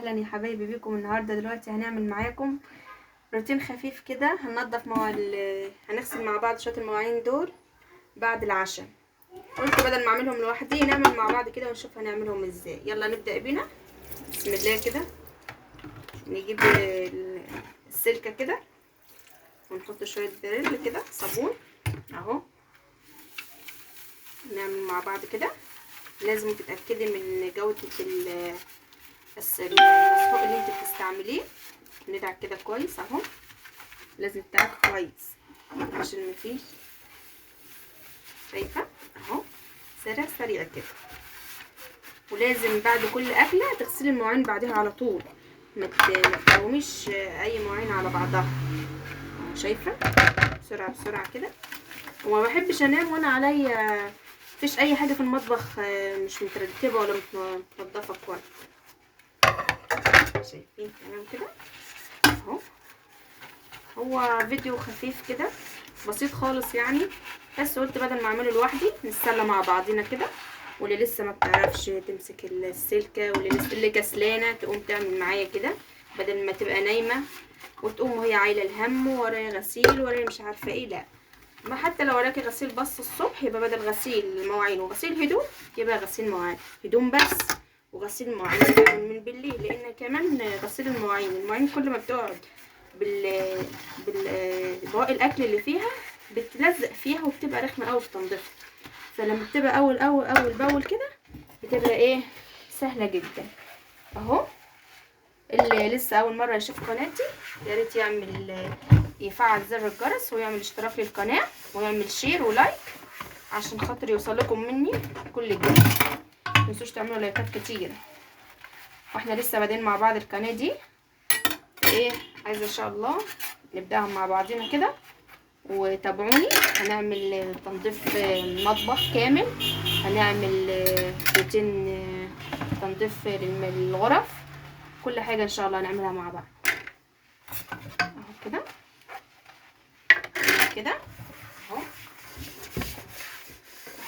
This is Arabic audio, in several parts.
وسهلا يا حبايبي بيكم. النهارده دلوقتي هنعمل معاكم روتين خفيف كده. هننضف هنغسل مع بعض شويه المواعين دول بعد العشاء. قلت بدل ما اعملهم لوحدي نعمل مع بعض كده ونشوف هنعملهم ازاي. يلا نبدا بينا. بسم الله كده. نجيب السلكه كده ونحط شويه بريل كده صابون اهو. نعمل مع بعض كده. لازم تتاكدي من جوده المسحوق اللي انت بتستعمليه. ندعك كده كويس اهو. لازم تدعك كويس عشان مفيش، شايفه اهو، سريع كده. ولازم بعد كل اكله تغسلي المواعين بعدها على طول، ما تقوميش اي مواعين على بعضها. شايفه بسرعه كده. وما بحبش انام وانا عليا مفيش اي حاجه في المطبخ مش مترتبه ولا متنضفه كويس. شايفين تمام كده اهو. هو فيديو خفيف كده بسيط خالص يعني، بس قلت بدل ما اعمله لوحدي نتسلى مع بعضينا كده. واللي لسه ما بتعرفش تمسك السلكه واللي كسلانه تقوم تعمل معايا كده، بدل ما تبقى نايمه وتقوم وهي عايله الهم ورايا غسيل ورايا مش عارفه ايه. لا، ما حتى لو وراكي غسيل بس الصبح يبقى بدل غسيل المواعين وغسيل هدوم يبقى غسيل مواعين هدوم بس وغسيل مواعين من بالليل. لان كمان غسيل المواعين كل ما بتقعد بواقي الاكل اللي فيها بتلزق فيها وبتبقى رخمه قوي في تنظيفها. فلما بتبقى اول باول كده بتبقى ايه، سهله جدا اهو. اللي لسه اول مره يشوف قناتي يا ريت يفعل زر الجرس ويعمل اشتراك للقناه ويعمل شير ولايك عشان خاطر يوصل لكم مني كل جديد. متنسوش تعملوا لايكات كتير. واحنا لسه بادئين مع بعض القناه دي ايه، عايزه ان شاء الله نبداها مع بعضينا كده وتابعوني. هنعمل تنظيف المطبخ كامل، هنعمل روتين تنظيف الغرف، كل حاجه ان شاء الله هنعملها مع بعض اهو كده اهو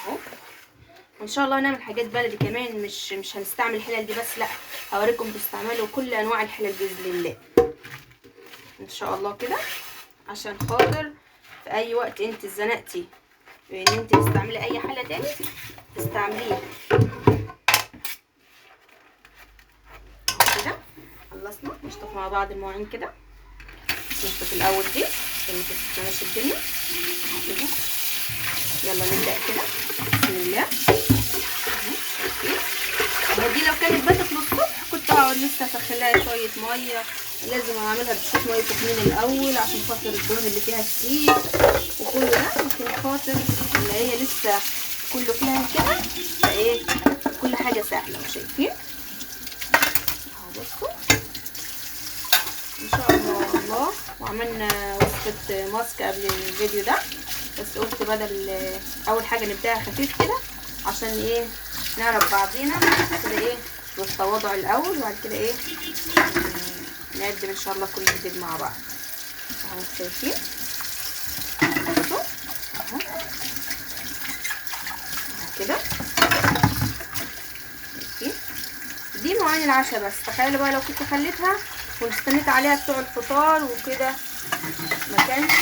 اهو. وان شاء الله هنعمل حاجات بلدي كمان، مش هنستعمل الحلل دي بس، لا هوريكم تستعملوا كل انواع الحلل باذن الله ان شاء الله كده، عشان خاطر في اي وقت انت اتزنقتي ان انت تستعملي اي حله تاني تستعمليها كده. خلصنا نشطف مع بعض المواعين كده. نشطف الاول دي عشان ما تستناش الدنيا كده. يلا نبدا كده. بسم الله. دي لو كانت باتت للصبح كنت هقعد لسه اسخنلها شويه ميه. لازم اعملها بشويه ميه سخنين الاول عشان خاطر الدهون اللي فيها كتير وكل ده، عشان خاطر اللي هي لسه كله فيها كده فايه كل حاجه سهله. شايفين اهو، بصوا ان شاء الله. وعملنا وصفه ماسك قبل الفيديو ده، بس قلت بدل اول حاجه نبداها خفيف كده عشان ايه نعرف بعضينا كده ايه بالتواضع الاول، وبعد كده ايه نقدم ان شاء الله كل جديد مع بعض اهو. شايفين اهو كده. شايفين دي مواعين العشاء بس. تخيلوا بقى لو كنت خليتها واستنيت عليها بتوع الفطار وكده ما كانت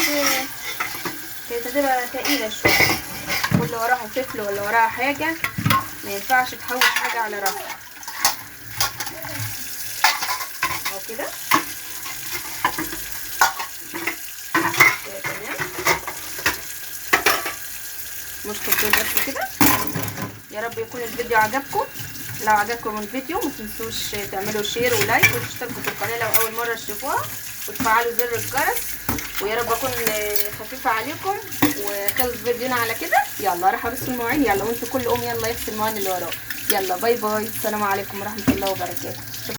هتبقى تقيله شويه. كل وراها طفل ولا وراها حاجه ما ينفعش تحوش حاجه على راسها اهو كده. تمام. نشطف دول بس كده. يا رب يكون الفيديو عجبكم. لو عجبكم الفيديو ما تنسوش تعملوا شير ولايك وتشتركوا في القناه لو اول مره تشوفوها وتفعلوا زر الجرس. ويا رب اكون خفيفه عليكم. وخلص فيديونا على كده. يلا راح ارص المواعين. يلا وانتوا كل يلا يغسل المواعين اللي وراه. يلا باي باي. السلام عليكم ورحمه الله وبركاته.